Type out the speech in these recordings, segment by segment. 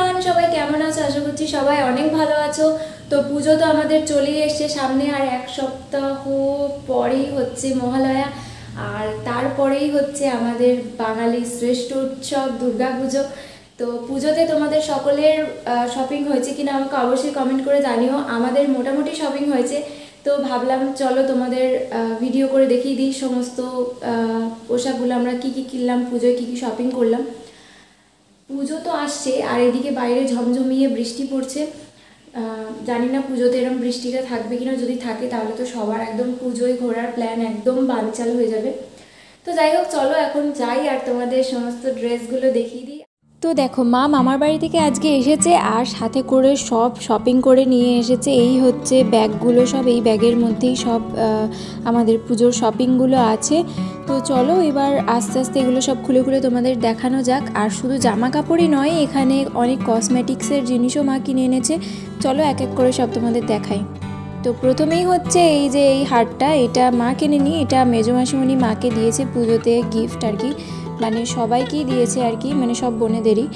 Everyone, সবাই কেমন আছো? আশা করছি সবাই অনেক ভালো আছো। তো পুজো তো আমাদের চলেই এসছে সামনে, আর এক সপ্তাহ পরেই হচ্ছে মহালয়া, আর তারপরেই হচ্ছে আমাদের বাঙালির শ্রেষ্ঠ উৎসব দুর্গাপুজো। তো পুজোতে তোমাদের সকলের শপিং হয়েছে কিনা আমাকে অবশ্যই কমেন্ট করে জানিও। আমাদের মোটামুটি শপিং হয়েছে, তো ভাবলাম চলো তোমাদের ভিডিও করে দেখিয়ে দিই সমস্ত পোশাকগুলো আমরা কী কী কিনলাম, পুজোয় কী কী শপিং করলাম। পুজো তো আসছে, আর এদিকে বাইরে ঝমঝমিয়ে বৃষ্টি পড়ছে। জানি না পুজোতে এরকম বৃষ্টিটা থাকবে কিনা, যদি থাকে তাহলে তো সবার একদম পুজোয় ঘোরার প্ল্যান একদম বানচাল হয়ে যাবে। তো যাই হোক, চলো এখন যাই আর তোমাদের সমস্ত ড্রেসগুলো দেখিয়ে দিই। তো দেখো, মা মামার বাড়ি থেকে আজকে এসেছে, আর সাথে করে সব শপিং করে নিয়ে এসেছে। এই হচ্ছে ব্যাগগুলো, সব এই ব্যাগের মধ্যেই সব আমাদের পুজোর শপিংগুলো আছে। তো চলো এবার আস্তে আস্তে এগুলো সব খুলে খুলে তোমাদের দেখানো যাক। আর শুধু জামা কাপড়ই নয়, এখানে অনেক কসমেটিক্সের জিনিসও মা কিনে এনেছে। চলো এক এক করে সব তোমাদের দেখাই। তো প্রথমেই হচ্ছে এই যে এই হারটা, এটা মা কিনেনি, এটা মেজো মাসিমণি মাকে দিয়েছে পুজোতে গিফট আর কি, মানে সবাইকেই দিয়েছে আর কি, মানে সব বোনেদেরই।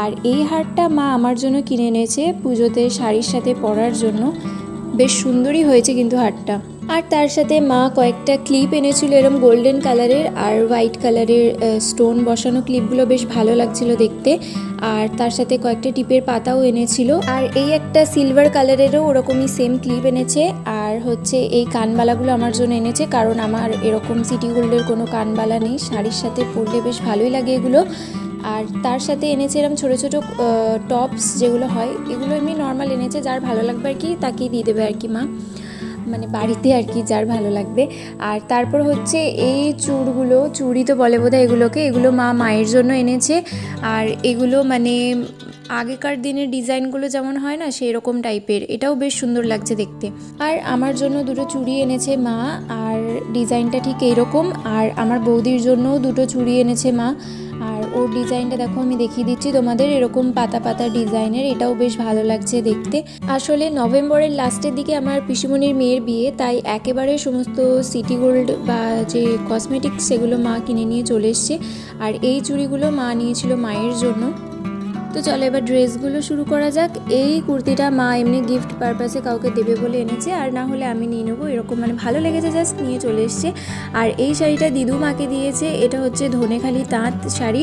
আর এই হারটা মা আমার জন্য কিনে এনেছে পুজোতে শাড়ির সাথে পরার জন্য। বেশ সুন্দরই হয়েছে কিন্তু হারটা। আর তার সাথে মা কয়েকটা ক্লিপ এনেছিল এরকম গোল্ডেন কালারের আর হোয়াইট কালারের স্টোন বসানো ক্লিপগুলো বেশ ভালো লাগছিল দেখতে। আর তার সাথে কয়েকটা টিপের পাতাও এনেছিল, আর এই একটা সিলভার কালারেরও ওরকমই সেম ক্লিপ এনেছে। আর হচ্ছে এই কানবালাগুলো আমার জন্য এনেছে, কারণ আমার এরকম সিটি গোল্ডের কোনো কানবালা নেই, শাড়ির সাথে পরলে বেশ ভালোই লাগে এগুলো। আর তার সাথে এনেছে এরকম ছোটো ছোটো টপস যেগুলো হয়, এগুলো এমনি নর্মাল এনেছে, যার ভালো লাগবে আর কি তাকেই দিয়ে দেবে আর কি মা, মানে বাড়িতে আর কি যার ভালো লাগবে। আর তারপর হচ্ছে এই চুড়গুলো, চুড়ি তো বলে বোধহয় এগুলোকে, এগুলো মা মায়ের জন্য এনেছে। আর এগুলো মানে আগেকার দিনের ডিজাইনগুলো যেমন হয় না, সেই রকম টাইপের, এটাও বেশ সুন্দর লাগছে দেখতে। আর আমার জন্য দুটো চুড়ি এনেছে মা, আর ডিজাইনটা ঠিক এইরকম। আর আমার বৌদির জন্যও দুটো চুড়ি এনেছে মা, আর ওর ডিজাইনটা দেখো আমি দেখিয়ে দিচ্ছি তোমাদের, এরকম পাতা পাতা ডিজাইনের, এটাও বেশ ভালো লাগছে দেখতে। আসলে নভেম্বরের লাস্টের দিকে আমার পিসিমণির মেয়ের বিয়ে, তাই একেবারে সমস্ত সিটি গোল্ড বা যে কসমেটিক্স সেগুলো মা কিনে নিয়ে চলে এসছে। আর এই চুড়িগুলো মা নিয়েছিল মায়ের জন্য। তো চলো এবার ড্রেসগুলো শুরু করা যাক। এই কুর্তিটা মা এমনি গিফট পারপাসে কাউকে দেবে বলে এনেছে, আর না হলে আমি নিয়ে নেবো, এরকম মানে ভালো লেগেছে জাস্ট নিয়ে চলে এসছে। আর এই শাড়িটা দিদু মাকে দিয়েছে, এটা হচ্ছে ধনেখালি তাঁত শাড়ি।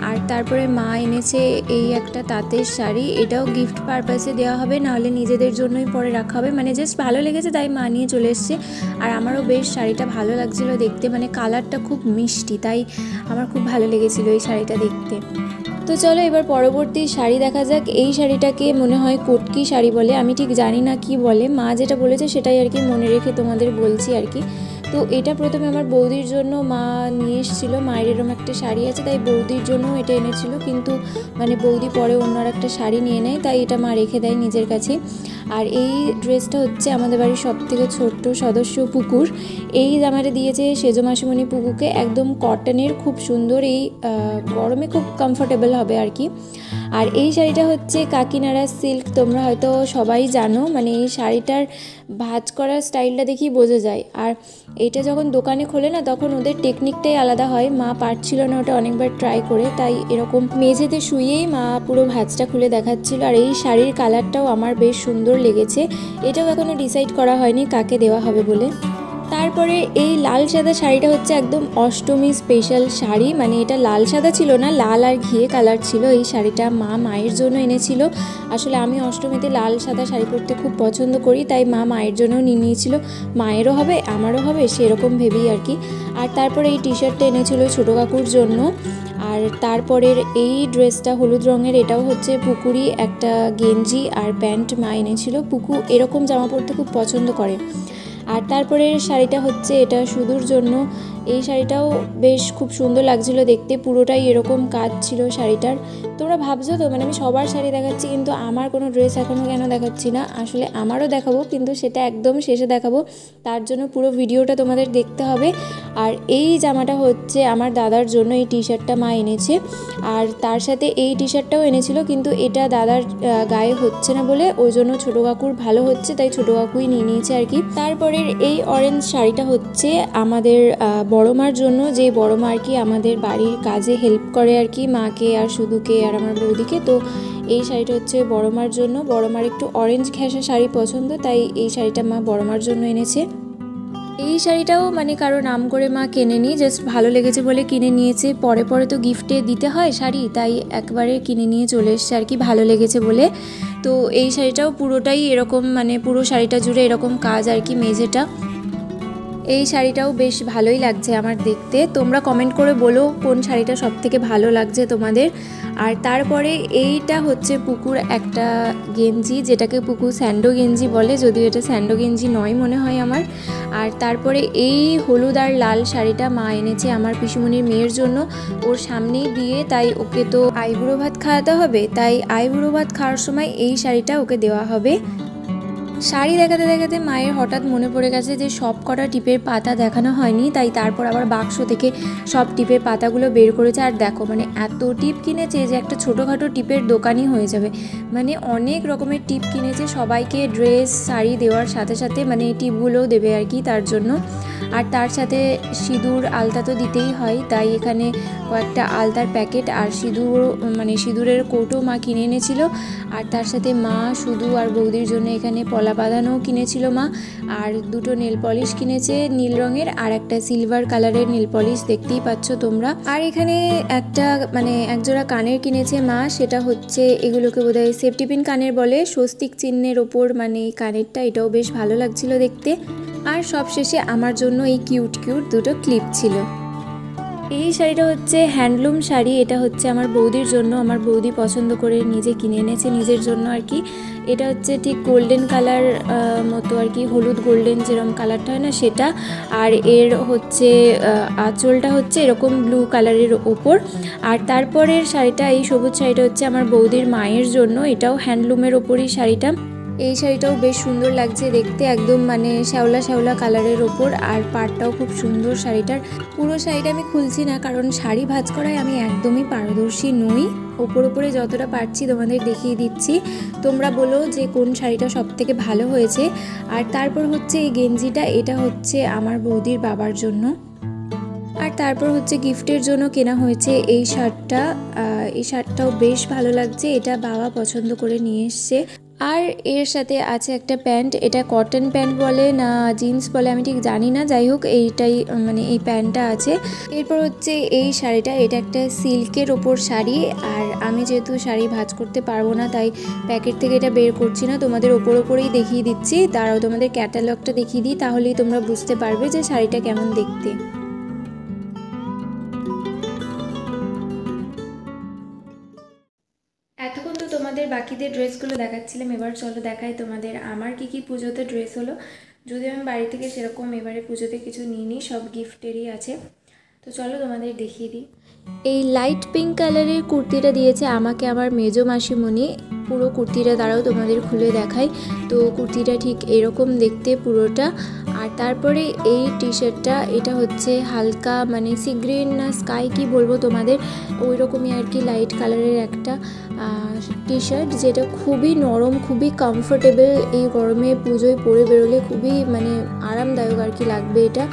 আর তারপরে মা এনেছে এই একটা তাঁতের শাড়ি, এটাও গিফট পারপাসে দেওয়া হবে, নাহলে নিজেদের জন্যই পরে রাখা হবে, মানে জাস্ট ভালো লেগেছে তাই মা নিয়ে চলে এসছে। আর আমারও বেশ শাড়িটা ভালো লাগছিলো দেখতে, মানে কালারটা খুব মিষ্টি, তাই আমার খুব ভালো লেগেছিলো এই শাড়িটা দেখতে। তো চলো এবার পরবর্তী শাড়ি দেখা যাক। এই শাড়িটাকে মনে হয় কটকি শাড়ি বলে, আমি ঠিক জানি না কি বলে, মা যেটা বলেছে সেটাই আর কি মনে রেখে তোমাদের বলছি আর কি। তো এটা প্রথমে আমার বৌদির জন্য মা নিয়ে এসেছিলো, মায়ের এরকম একটা শাড়ি আছে তাই বৌদির জন্য এটা এনেছিল, কিন্তু মানে বৌদি পরে অন্য একটা শাড়ি নিয়ে নেয়, তাই এটা মা রেখে দেয় নিজের কাছে। আর এই ড্রেসটা হচ্ছে আমাদের বাড়ির সবথেকে ছোট্ট সদস্য পুকুর, এই জামাটা দিয়েছে সেজো মাসিমণি পুকুকে, একদম কটনের, খুব সুন্দর, এই গরমে খুব কমফোর্টেবল হবে আর কি। আর এই শাড়িটা হচ্ছে কাকিনাড়া সিল্ক, তোমরা হয়তো সবাই জানো, মানে এই শাড়িটার ভাঁজ করার স্টাইলটা দেখেই বোঝা যায়। আর এটা যখন দোকানে খোলে না, তখন ওদের টেকনিকটাই আলাদা হয়, মা পারছিল না ওটা অনেকবার ট্রাই করে, তাই এরকম মেঝেতে শুয়েই মা পুরো ভাঁজটা খুলে দেখাচ্ছিল। আর এই শাড়ির কালারটাও আমার বেশ সুন্দর লেগেছে, এটাও এখনও ডিসাইড করা হয়নি কাকে দেওয়া হবে বলে। তারপরে এই লাল সাদা শাড়িটা হচ্ছে একদম অষ্টমী স্পেশাল শাড়ি, মানে এটা লাল সাদা ছিল না, লাল আর ঘিয়ে কালার ছিল। এই শাড়িটা মা মায়ের জন্য এনেছিল, আসলে আমি অষ্টমীতে লাল সাদা শাড়ি পরতে খুব পছন্দ করি, তাই মা মায়ের জন্যও নিয়ে নিয়েছিল, মায়েরও হবে আমারও হবে সেরকম ভেবেই আর কি। আর তারপরে এই টি শার্টটা এনেছিল ছোটো কাকুর জন্য। আর তারপরের এই ড্রেসটা হলুদ রঙের, এটাও হচ্ছে পুকুরি একটা গেঞ্জি আর প্যান্ট মা এনেছিল, পুকু এরকম জামা পরতে খুব পছন্দ করে। আর তারপরের শাড়িটা হচ্ছে এটা শুধুর জন্য, এই শাড়িটাও বেশ খুব সুন্দর লাগছিল দেখতে, পুরোটাই এরকম কাজ ছিল শাড়িটার। তোমরা ভাবছো তো মানে আমি সবার শাড়ি দেখাচ্ছি, কিন্তু আমার কোনো ড্রেস এখনও কেন দেখাচ্ছি না, আসলে আমারও দেখাবো, কিন্তু সেটা একদম শেষে দেখাবো, তার জন্য পুরো ভিডিওটা তোমাদের দেখতে হবে। আর এই জামাটা হচ্ছে আমার দাদার জন্য, এই টি শার্টটা মা এনেছে, আর তার সাথে এই টি শার্টটাও এনেছিল, কিন্তু এটা দাদার গায়ে হচ্ছে না বলে ওই জন্য ছোটো কাকুর ভালো হচ্ছে, তাই ছোটো কাকুই নিয়ে নিয়েছে আর কি। তারপরের এই অরেঞ্জ শাড়িটা হচ্ছে আমাদের বড় মার জন্য, যে বড় মা আর কি আমাদের বাড়ির কাজে হেল্প করে আর কি, মাকে আর শুধুকে আর আমার বৌদিকে। তো এই শাড়িটা হচ্ছে বড় মার জন্য। বড় মার একটু অরেঞ্জ ঘেঁষা শাড়ি পছন্দ, তাই এই শাড়িটা মা বড় মার জন্য এনেছে। এই শাড়িটাও মানে কারো নাম করে মা কেনেনি, জাস্ট ভালো লেগেছে বলে কিনে নিয়েছে। পরে পরে তো গিফটে দিতে হয় শাড়ি, তাই একবারে কিনে নিয়ে চলে এসছে আর কি, ভালো লেগেছে বলে। তো এই শাড়িটাও পুরোটাই এরকম, মানে পুরো শাড়িটা জুড়ে এরকম কাজ আর কি, মেঝেটা। এই শাড়িটাও বেশ ভালোই লাগছে আমার দেখতে। তোমরা কমেন্ট করে বলো কোন শাড়িটা সব থেকে ভালো লাগছে তোমাদের। আর তারপরে এইটা হচ্ছে পুকুর একটা গেঞ্জি, যেটাকে পুকুর স্যান্ডো গেঞ্জি বলে, যদিও এটা স্যান্ডো গেঞ্জি নয় মনে হয় আমার। আর তারপরে এই হলুদ আর লাল শাড়িটা মা এনেছে আমার পিসিমণির মেয়ের জন্য। ওর সামনেই বিয়ে, তাই ওকে তো আইবুড়ো ভাত খাওয়াতে হবে, তাই আইবুড়ো ভাত খাওয়ার সময় এই শাড়িটা ওকে দেওয়া হবে। শাড়ি দেখাতে দেখাতে মায়ের হঠাৎ মনে পড়ে গেছে যে সব কটা টিপের পাতা দেখানো হয়নি, তাই তারপর আবার বাক্স থেকে সব টিপের পাতাগুলো বের করেছে। আর দেখো মানে এত টিপ কিনেছে যে একটা ছোটোখাটো টিপের দোকানই হয়ে যাবে, মানে অনেক রকমের টিপ কিনেছে। সবাইকে ড্রেস শাড়ি দেওয়ার সাথে সাথে মানে এই টিপগুলোও দেবে আর কি, তার জন্য। আর তার সাথে সিঁদুর আলতা তো দিতেই হয়, তাই এখানে কয়েকটা আলতার প্যাকেট আর সিঁদুর, মানে সিঁদুরের কৌটো মা কিনে এনেছিল। আর তার সাথে মা শুধু আর বৌদির জন্য এখানে পলা বাঁধানোও কিনেছিল মা। আর দুটো নেল পলিশ কিনেছে নীল রঙের, আর একটা সিলভার কালারের নেল পলিশ, দেখতেই পাচ্ছ তোমরা। আর এখানে একটা মানে একজোড়া কানের কিনেছে মা, সেটা হচ্ছে এগুলোকে বোধহয় সেফটি পিন কানের বলে, স্বস্তিক চিহ্নের ওপর মানে এই কানেরটা, এটাও বেশ ভালো লাগছিল দেখতে। আর সবশেষে আমার জন্য এই কিউট কিউট দুটো ক্লিপ ছিল। এই শাড়িটা হচ্ছে হ্যান্ডলুম শাড়ি, এটা হচ্ছে আমার বৌদির জন্য, আমার বৌদি পছন্দ করে নিজে কিনে এনেছে নিজের জন্য আর কি। এটা হচ্ছে ঠিক গোল্ডেন কালার মতো আর কি, হলুদ গোল্ডেন যেরকম কালারটা হয় না সেটা। আর এর হচ্ছে আঁচলটা হচ্ছে এরকম ব্লু কালারের ওপর। আর তারপরের শাড়িটা, এই সবুজ শাড়িটা হচ্ছে আমার বৌদির মায়ের জন্য, এটাও হ্যান্ডলুমের ওপরই শাড়িটা। এই শাড়িটাও বেশ সুন্দর লাগছে দেখতে, একদম মানে শ্যাওলা শ্যাওলা কালারের ওপর। আর পাড়টাও খুব সুন্দর শাড়িটার। পুরো শাড়িটা আমি খুলছি না, কারণ শাড়ি ভাঁজ করায় আমি একদমই পারদর্শী নই। ওপরে যতটা পারছি তোমাদের দেখিয়ে দিচ্ছি। তোমরা বলো যে কোন শাড়িটা সব থেকে ভালো হয়েছে। আর তারপর হচ্ছে এই গেঞ্জিটা, এটা হচ্ছে আমার বৌদির বাবার জন্য। আর তারপর হচ্ছে গিফটের জন্য কেনা হয়েছে এই শার্টটা। এই শার্টটাও বেশ ভালো লাগছে, এটা বাবা পছন্দ করে নিয়ে এসছে। আর এর সাথে আছে একটা প্যান্ট, এটা কটন প্যান্ট বলে না জিন্স বলে আমি ঠিক জানি না, যাই হোক এইটাই মানে এই প্যান্টটা আছে। এরপর হচ্ছে এই শাড়িটা, এটা একটা সিল্কের ওপর শাড়ি। আর আমি যেহেতু শাড়ি ভাঁজ করতে পারবো না, তাই প্যাকেট থেকে এটা বের করছি না, তোমাদের ওপরেই দেখিয়ে দিচ্ছি। তারাও তোমাদের ক্যাটালগটা দেখিয়ে দিই, তাহলেই তোমরা বুঝতে পারবে যে শাড়িটা কেমন দেখতে। এতক্ষণ তো তোমাদের বাকিদের ড্রেসগুলো দেখাচ্ছিলাম, এবার চলো দেখাই তোমাদের আমার কি কি পুজোতে ড্রেস হলো। যদিও আমি বাড়ি থেকে সেরকম এবারে পুজোতে কিছু নিইনি, সব গিফটেরই আছে। তো চলো তোমাদের দেখিয়ে দিই। এই লাইট পিঙ্ক কালারের কুর্তিটা দিয়েছে আমাকে আমার মেজো মাসিমণি। পুরো কুর্তিটা দ্বারাও তোমাদের খুলে দেখাই। তো কুর্তিটা ঠিক এরকম দেখতে পুরোটা। আর তারপরে এই টি শার্টটা, এটা হচ্ছে হালকা মানে সি গ্রিন না স্কাই কি বলবো তোমাদের, ওই রকমই আর কি লাইট কালারের একটা টি শার্ট, যেটা খুবই নরম, খুবই কমফোর্টেবল। এই গরমে পুজোয় পরে বেরোলে খুবই মানে আরামদায়ক আর কি লাগবে এটা।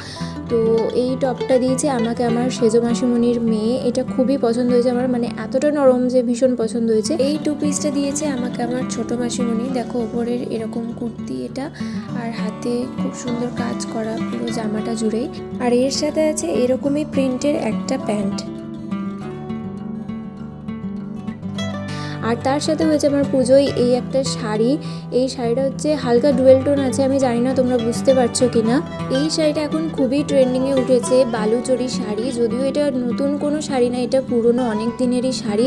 তো এই টপটা দিয়েছে আমাকে আমার সেজো মাসিমণির মেয়ে, এটা খুবই পছন্দ হয়েছে আমার, মানে এতটা নরম যে ভীষণ পছন্দ হয়েছে। এই টু পিসটা দিয়েছে আমাকে আমার ছোট মাসিমণি, দেখো ওপরের এরকম কুর্তি এটা, আর হাতে খুব সুন্দর কাজ করা পুরো জামাটা জুড়েই। আর এর সাথে আছে এরকমই প্রিন্টের একটা প্যান্ট। আর তার সাথে হয়েছে আমার পুজোয় এই একটা শাড়ি। এই শাড়িটা হচ্ছে হালকা ডুয়েল টোন আছে, আমি জানি না তোমরা বুঝতে পারছো কিনা। এই শাড়িটা এখন খুবই ট্রেন্ডিংয়ে উঠেছে, বালুচরি শাড়ি। যদিও এটা নতুন কোনো শাড়ি না, এটা পুরনো অনেক দিনেরই শাড়ি,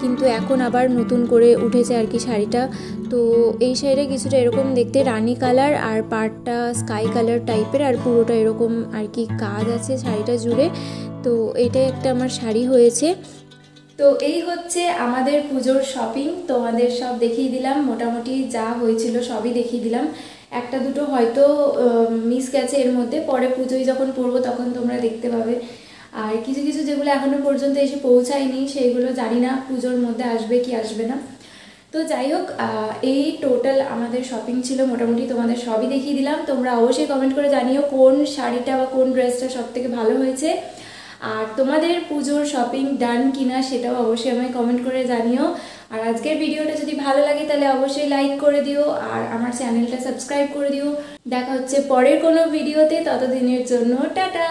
কিন্তু এখন আবার নতুন করে উঠেছে আর কি শাড়িটা। তো এই শাড়িটা কিছুটা এরকম দেখতে, রানি কালার আর পাড়টা স্কাই কালার টাইপের, আর পুরোটা এরকম আর কি কাজ আছে শাড়িটা জুড়ে। তো এটাই একটা আমার শাড়ি হয়েছে। তো এই হচ্ছে আমাদের পুজোর শপিং, তোমাদের সব দেখিয়ে দিলাম, মোটামুটি যা হয়েছিল সবই দেখিয়ে দিলাম। একটা দুটো হয়তো মিস গেছে এর মধ্যে, পরে পুজোয় যখন পড়বো তখন তোমরা দেখতে পাবে। আর কিছু কিছু যেগুলো এখনো পর্যন্ত এসে পৌঁছায়নি, সেইগুলো জানি না পুজোর মধ্যে আসবে কি আসবে না। তো যাই হোক, এই টোটাল আমাদের শপিং ছিল মোটামুটি, তোমাদের সবই দেখিয়ে দিলাম। তোমরা অবশ্যই কমেন্ট করে জানিও কোন শাড়িটা বা কোন ড্রেসটা সব থেকে ভালো হয়েছে, আর তোমাদের পুজোর শপিং ডান কিনা সেটাও অবশ্যই আমায় কমেন্ট করে জানিও। আর আজকের ভিডিওটা যদি ভালো লাগে তাহলে অবশ্যই লাইক করে দিও আর আমার চ্যানেলটা সাবস্ক্রাইব করে দিও। দেখা হচ্ছে পরের কোনো ভিডিওতে, ততদিনের জন্য টাটা।